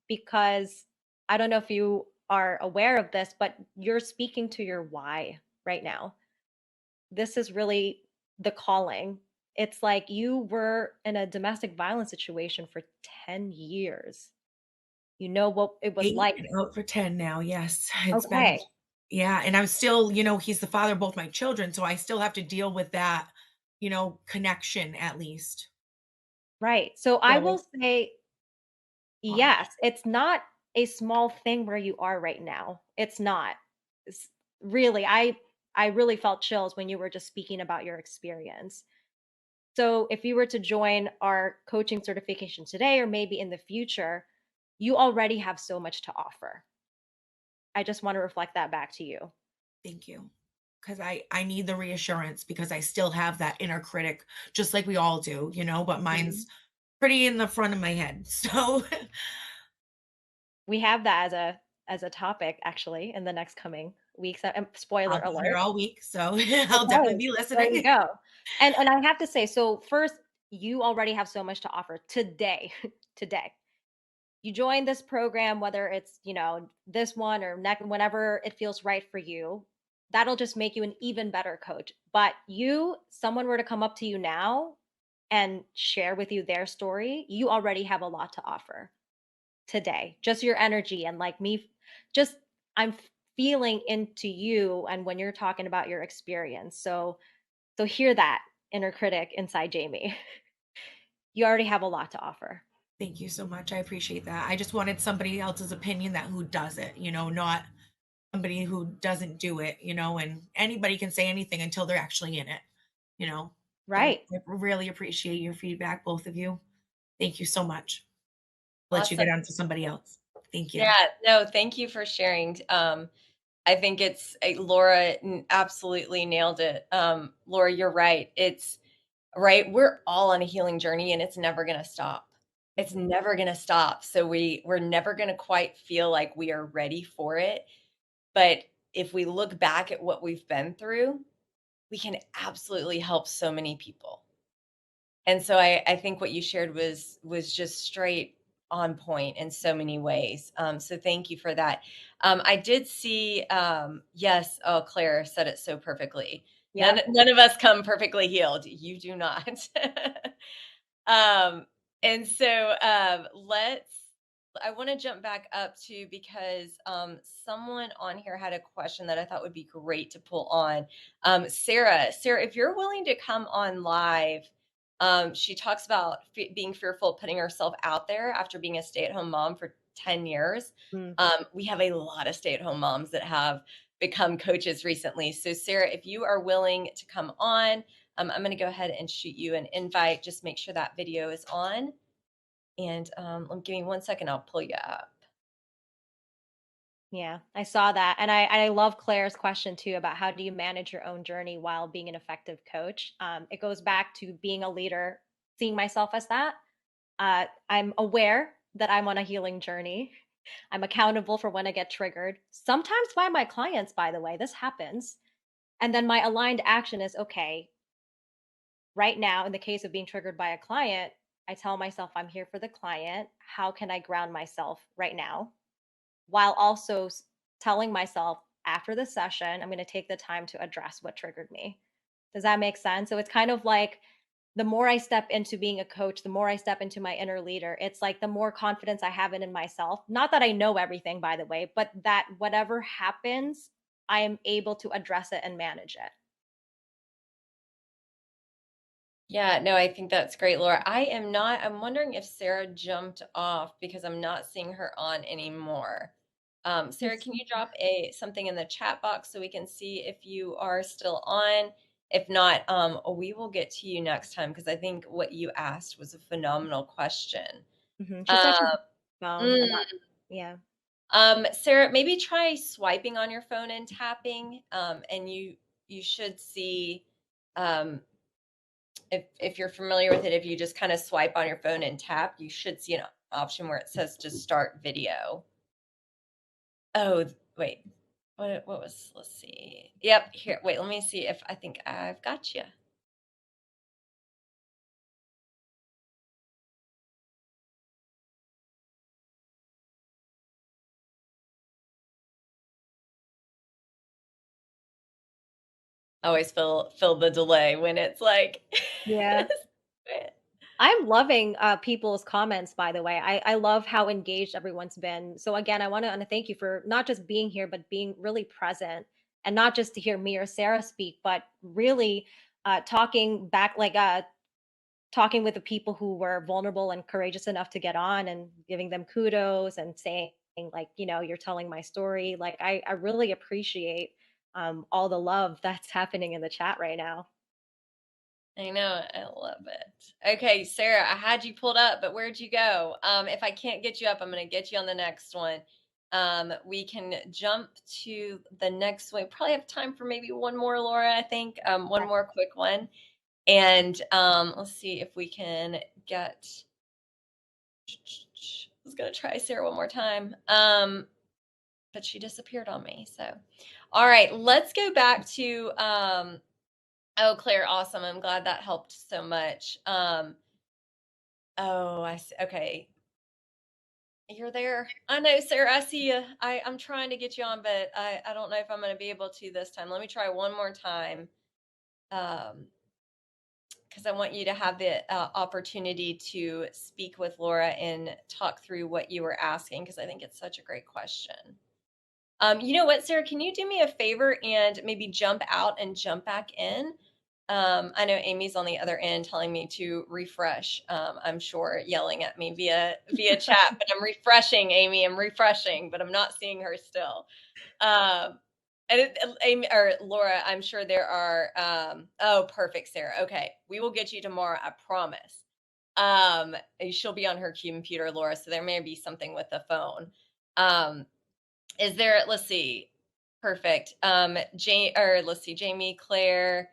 because I don't know if you are aware of this, but you're speaking to your why right now. This is really the calling. It's like you were in a domestic violence situation for 10 years. You know what it was 8 like. and out for 10 now, yes. It's been Okay, yeah, and I'm still he's the father of both my children, so I still have to deal with that, connection at least. right. So I So will it's say, hard. yes, it's not a small thing where you are right now. It's not. It's really, I really felt chills when you were just speaking about your experience. So if you were to join our coaching certification today or maybe in the future, you already have so much to offer. I just want to reflect that back to you. Thank you. Because I need the reassurance because I still have that inner critic, just like we all do, but Mhm. mine's pretty in the front of my head. So We have that as a topic actually in the next coming weeks. Spoiler I'll be here alert. all week, so I'll definitely Okay, be there you listening. go. And I have to say, so first, you already have so much to offer today. Today. You join this program, whether it's, this one or next, whenever it feels right for you, that'll just make you an even better coach. But someone were to come up to you now and share with you their story, you already have a lot to offer today. Just your energy and like me, just I'm feeling into you and when you're talking about your experience. So hear that inner critic inside Jamie. You already have a lot to offer. Thank you so much. I appreciate that. I just wanted somebody else's opinion that who does it, not somebody who doesn't do it, and anybody can say anything until they're actually in it, you know. So Right. I really appreciate your feedback, both of you. Thank you so much. Let you Awesome. get on to somebody else. Thank you. Yeah, no, thank you for sharing. I think Laura absolutely nailed it. Laura, you're right. It's right. We're all on a healing journey and it's never going to stop. It's Mhm. never going to stop. So we're never going to quite feel like we are ready for it. But if we look back at what we've been through, we can absolutely help so many people. And so I think what you shared was just straight on point in so many ways. So thank you for that. I did see, yes, oh, Claire said it so perfectly. None, Yep. none of us come perfectly healed. You do not. um, and so I want to jump back up to because someone on here had a question that I thought would be great to pull on. Sarah, if you're willing to come on live, she talks about being fearful of putting herself out there after being a stay-at-home mom for 10 years. Mm. We have a lot of stay-at-home moms that have become coaches recently. So Sarah, if you are willing to come on, I'm going to go ahead and shoot you an invite. Just make sure that video is on. And give me 1 second. I'll pull you up. Yeah, I saw that. And I love Claire's question too about how do you manage your own journey while being an effective coach? It goes back to being a leader, seeing myself as that. I'm aware that I'm on a healing journey. I'm accountable for when I get triggered, sometimes by my clients, by the way. This happens. And then my aligned action is okay, right now, in the case of being triggered by a client, I tell myself I'm here for the client. How can I ground myself right now? While also telling myself after the session, I'm going to take the time to address what triggered me. Does that make sense? So it's kind of like the more I step into being a coach, the more I step into my inner leader, it's like the more confidence I have in myself. Not that I know everything, by the way, but that whatever happens, I am able to address it and manage it. Yeah, no, I think that's great, Laura. I'm wondering if Sarah jumped off because I'm not seeing her on anymore. Sarah, can you drop something in the chat box so we can see if you are still on? If not, we will get to you next time because I think what you asked was a phenomenal question. She said she's phone. Mm, I'm not, yeah. Sarah, maybe try swiping on your phone and tapping, and you should see um, if you're familiar with it. If you just kind of swipe on your phone and tap, you should see an option where it says to start video. Oh, wait. What was, let's see. Yep, here. Wait, let me see if I think I've got you. I always feel the delay when it's like Yeah. I'm loving people's comments, by the way. I love how engaged everyone's been. So again, I want to thank you for not just being here, but being really present, and not just to hear me or Sarah speak, but really talking back, like talking with the people who were vulnerable and courageous enough to get on, and giving them kudos and saying, like, you're telling my story. Like, I really appreciate all the love that's happening in the chat right now. I know, I love it. Okay, Sarah, I had you pulled up, but where'd you go? If I can't get you up, I'm going to get you on the next one. We can jump to the next one. Probably have time for maybe one more, Laura, I think. One more quick one. And let's see if we can get, I was going to try Sarah one more time. But she disappeared on me. So, all right, let's go back to, oh, Claire, awesome. I'm glad that helped so much. Oh, I see. Okay. You're there. I know, Sarah, I see you. I'm trying to get you on, but I don't know if I'm going to be able to this time. Let me try one more time. Because I want you to have the opportunity to speak with Laura and talk through what you were asking, because I think it's such a great question. You know what, Sarah, can you do me a favor and maybe jump out and jump back in? I know Amy's on the other end telling me to refresh. I'm sure yelling at me via chat, but I'm refreshing, Amy. I'm refreshing, but I'm not seeing her still. Amy or Laura, I'm sure there are. Oh, perfect, Sarah. Okay, we will get you tomorrow. I promise. She'll be on her computer, Laura, so there may be something with the phone. Is there? Let's see. Perfect. Let's see, Jamie, Claire.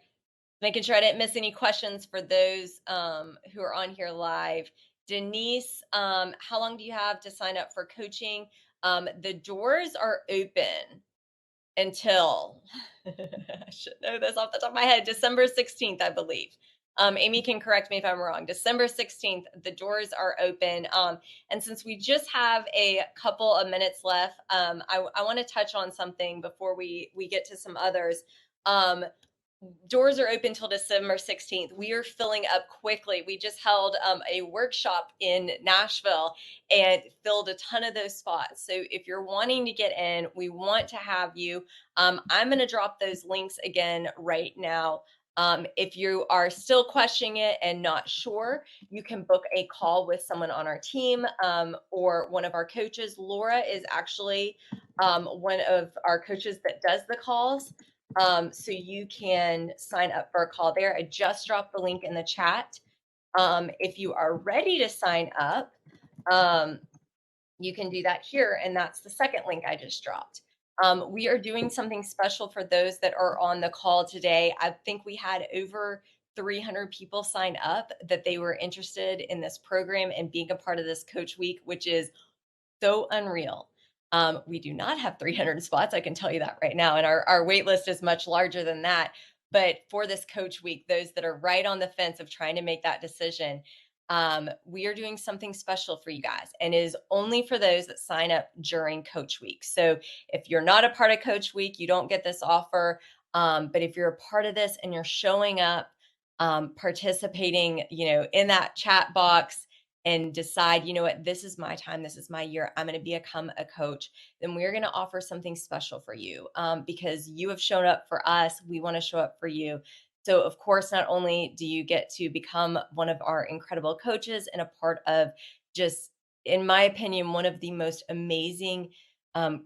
Making sure I didn't miss any questions for those who are on here live. Denise, how long do you have to sign up for coaching? The doors are open until, I should know this off the top of my head, December 16th, I believe. Amy can correct me if I'm wrong. December 16th, the doors are open. And since we just have a couple of minutes left, I want to touch on something before we get to some others. Doors are open till December 16th. We are filling up quickly. We just held a workshop in Nashville and filled a ton of those spots. So if you're wanting to get in, we want to have you. I'm going to drop those links again right now. If you are still questioning it and not sure, you can book a call with someone on our team or one of our coaches. Laura is actually one of our coaches that does the calls. So you can sign up for a call there. I just dropped the link in the chat. If you are ready to sign up, you can do that here. And that's the second link I just dropped. We are doing something special for those that are on the call today. I think we had over 300 people sign up that they were interested in this program and being a part of this Coach Week, which is so unreal. We do not have 300 spots, I can tell you that right now. And our wait list is much larger than that. But for this Coach Week, those that are right on the fence of trying to make that decision, we are doing something special for you guys, and it is only for those that sign up during Coach Week. So if you're not a part of Coach Week, you don't get this offer. But if you're a part of this and you're showing up, participating, in that chat box, and decide, what, this is my time, this is my year, I'm going to become a coach, then we're going to offer something special for you because you have shown up for us. We want to show up for you. So, of course, not only do you get to become one of our incredible coaches and a part of just, in my opinion, one of the most amazing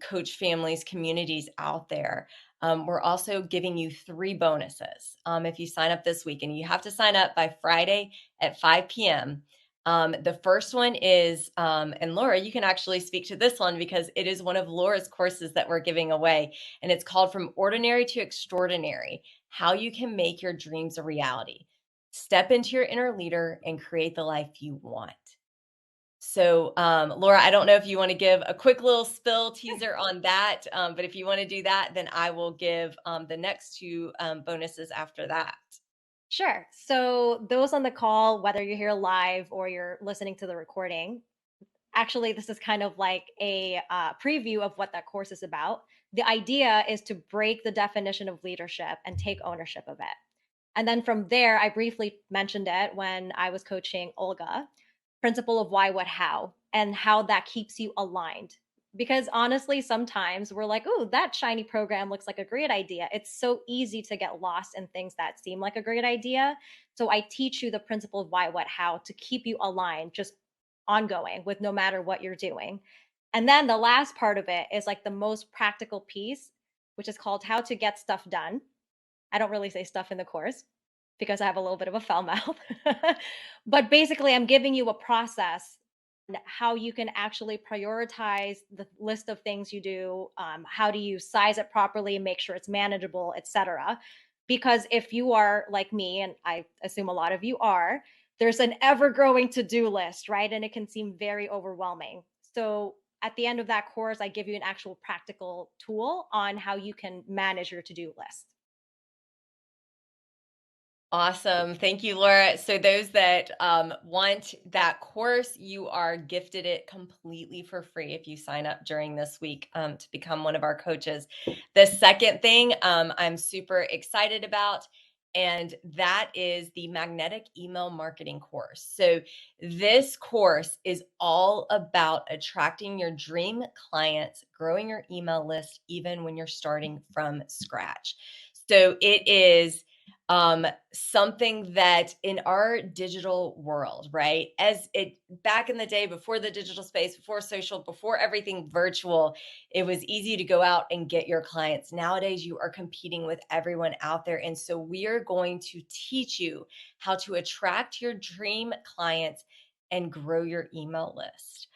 coach families, communities out there. We're also giving you 3 bonuses if you sign up this week, and you have to sign up by Friday at 5 p.m. The first one is, and Laura, you can actually speak to this one because it is one of Laura's courses that we're giving away. And it's called From Ordinary to Extraordinary, How You Can Make Your Dreams a Reality. Step into your inner leader and create the life you want. So, Laura, I don't know if you want to give a quick little spill teaser on that, but if you want to do that, then I will give the next two bonuses after that. Sure. So, those on the call, whether you're here live or you're listening to the recording, actually, this is kind of like a preview of what that course is about. The idea is to break the definition of leadership and take ownership of it. And then from there, I briefly mentioned it when I was coaching Olga, principle of why, what, how, and how that keeps you aligned. Because honestly, sometimes we're like, oh, that shiny program looks like a great idea. It's so easy to get lost in things that seem like a great idea. So I teach you the principle of why, what, how to keep you aligned, just ongoing with no matter what you're doing. And then the last part of it is like the most practical piece, which is called how to get stuff done. I don't really say stuff in the course because I have a little bit of a foul mouth. But basically, I'm giving you a process and how you can actually prioritize the list of things you do, how do you size it properly, make sure it's manageable, etc. Because if you are like me, and I assume a lot of you are, there's an ever growing to do list, right? And it can seem very overwhelming. So at the end of that course, I give you an actual practical tool on how you can manage your to do list. Awesome. Thank you, Laura. So those that want that course, you are gifted it completely for free if you sign up during this week to become one of our coaches. The second thing I'm super excited about, and that is the magnetic email marketing course. So this course is all about attracting your dream clients, growing your email list, even when you're starting from scratch. So it is something that in our digital world, right? As it back in the day, before the digital space, before social, before everything virtual, it was easy to go out and get your clients. Nowadays, you are competing with everyone out there. And so we are going to teach you how to attract your dream clients and grow your email list.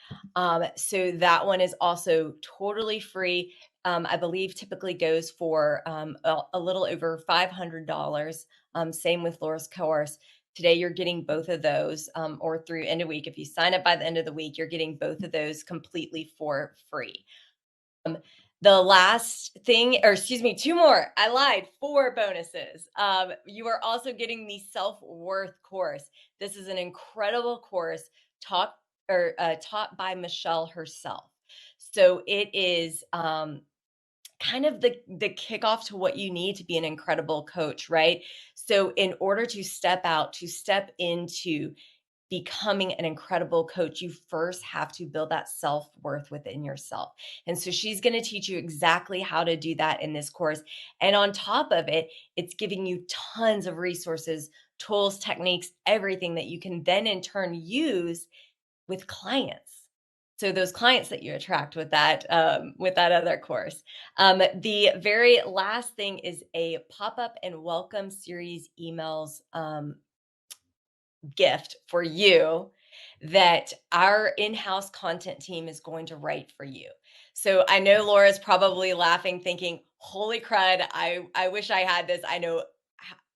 So that one is also totally free. I believe typically goes for a little over $500. Same with Laura's course. Today, you're getting both of those, or through end of week. If you sign up by the end of the week, you're getting both of those completely for free. The last thing, or excuse me, two more. I lied, 4 bonuses. You are also getting the self-worth course. This is an incredible course taught by Michelle herself. So it is kind of the kickoff to what you need to be an incredible coach, right? So in order to step into becoming an incredible coach, you first have to build that self-worth within yourself. And so she's going to teach you exactly how to do that in this course. And on top of it, it's giving you tons of resources, tools, techniques, everything that you can then in turn use with clients. So those clients that you attract with that other course. The very last thing is a pop-up and welcome series emails gift for you that our in-house content team is going to write for you. So I know Laura's probably laughing, thinking, "Holy crud! I wish I had this." I know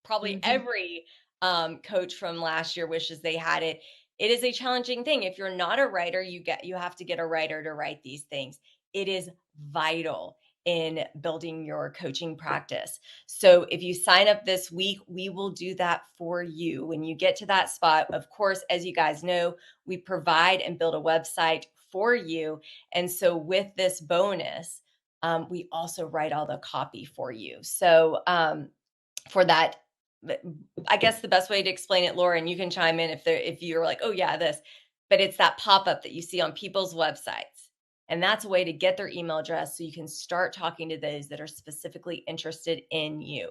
probably every coach from last year wishes they had it. It is a challenging thing. If you're not a writer, you have to get a writer to write these things. It is vital in building your coaching practice. So if you sign up this week, we will do that for you. When you get to that spot, of course, as you guys know, we provide and build a website for you. And so with this bonus, we also write all the copy for you. So for that, I guess the best way to explain it, Laura, and you can chime in if you're like, oh yeah, this, but it's that pop-up that you see on people's websites. And that's a way to get their email address so you can start talking to those that are specifically interested in you.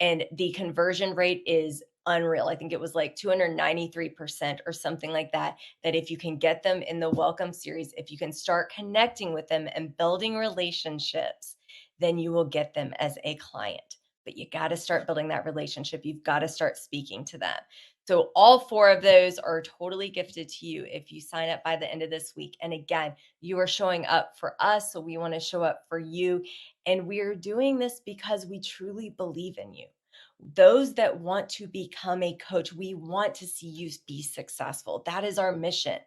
And the conversion rate is unreal. I think it was like 293% or something like that. That if you can get them in the welcome series, if you can start connecting with them and building relationships, then you will get them as a client. But you got to start building that relationship. You've got to start speaking to them. So all 4 of those are totally gifted to you if you sign up by the end of this week. And again, you are showing up for us, so we want to show up for you. And we're doing this because we truly believe in you. Those that want to become a coach, we want to see you be successful. That is our mission.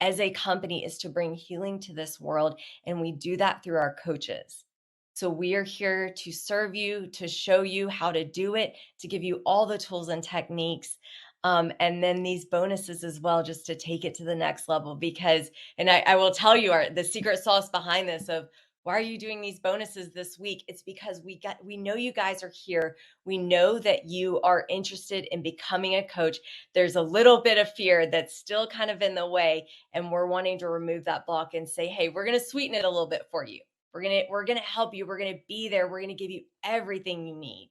as a company is to bring healing to this world, and we do that through our coaches. So we are here to serve you, to show you how to do it, to give you all the tools and techniques. And then these bonuses as well, just to take it to the next level. Because, and I will tell you the secret sauce behind this of why are you doing these bonuses this week? It's because we know you guys are here. We know that you are interested in becoming a coach. There's a little bit of fear that's still kind of in the way, and we're wanting to remove that block and say, hey, we're going to sweeten it a little bit for you. We're going to help you. We're going to be there. We're going to give you everything you need.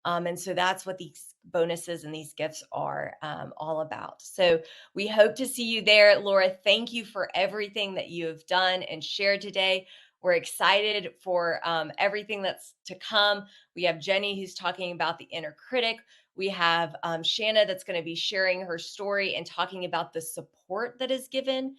And so that's what these bonuses and these gifts are all about. So we hope to see you there. Laura, thank you for everything that you have done and shared today. We're excited for everything that's to come. We have Jenny who's talking about the inner critic. We have Shanna that's going to be sharing her story and talking about the support that is given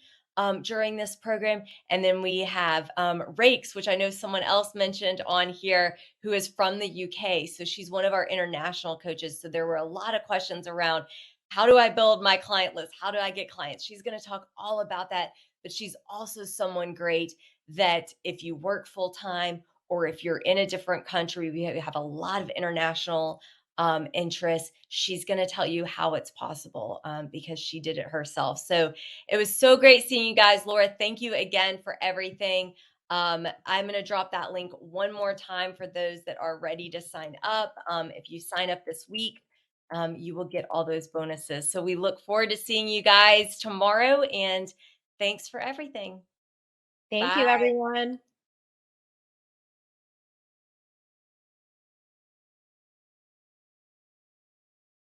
during this program. And then we have Rakes, which I know someone else mentioned on here, who is from the UK. So she's one of our international coaches. So there were a lot of questions around how do I build my client list? How do I get clients? She's going to talk all about that. But she's also someone great that if you work full time or if you're in a different country, we have a lot of international interest. She's going to tell you how it's possible because she did it herself. So it was so great seeing you guys. Laura, thank you again for everything. I'm going to drop that link one more time for those that are ready to sign up. If you sign up this week, you will get all those bonuses. So we look forward to seeing you guys tomorrow, and thanks for everything. Thank Bye. you, everyone.